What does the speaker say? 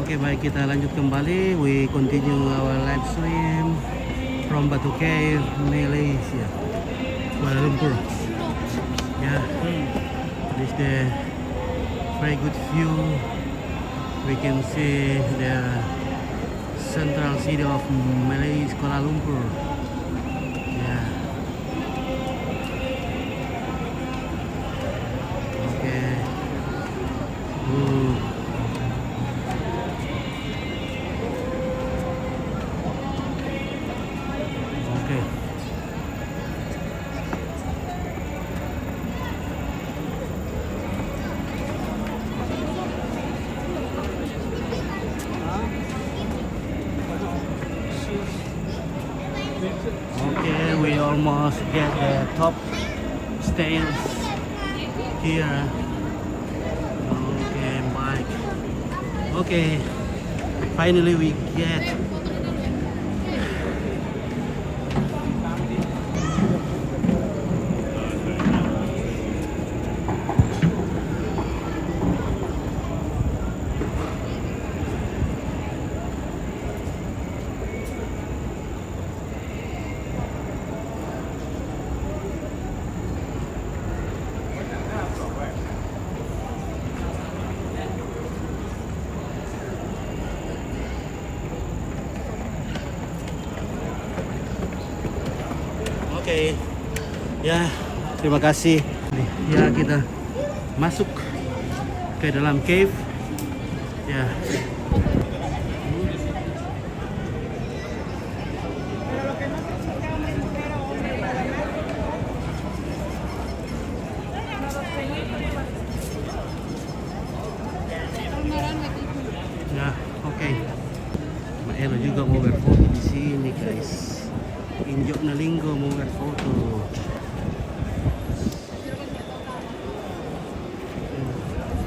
Oke, baik, kita lanjut kembali. We continue our live stream from Batu Cave, Malaysia, Kuala Lumpur. Yeah, this is the very good view. We can see the central city of Malaysia, Kuala Lumpur. Yeah. Okay. Okay. Okay, we almost get the top stairs here. Okay, bike. Okay, finally we get. Oke, ya, terima kasih. Ya, kita masuk ke dalam cave. Ya. Ya, oke. Mbak Elo juga mau berfoto di sini, guys. Injok Nalinggo mau berfoto.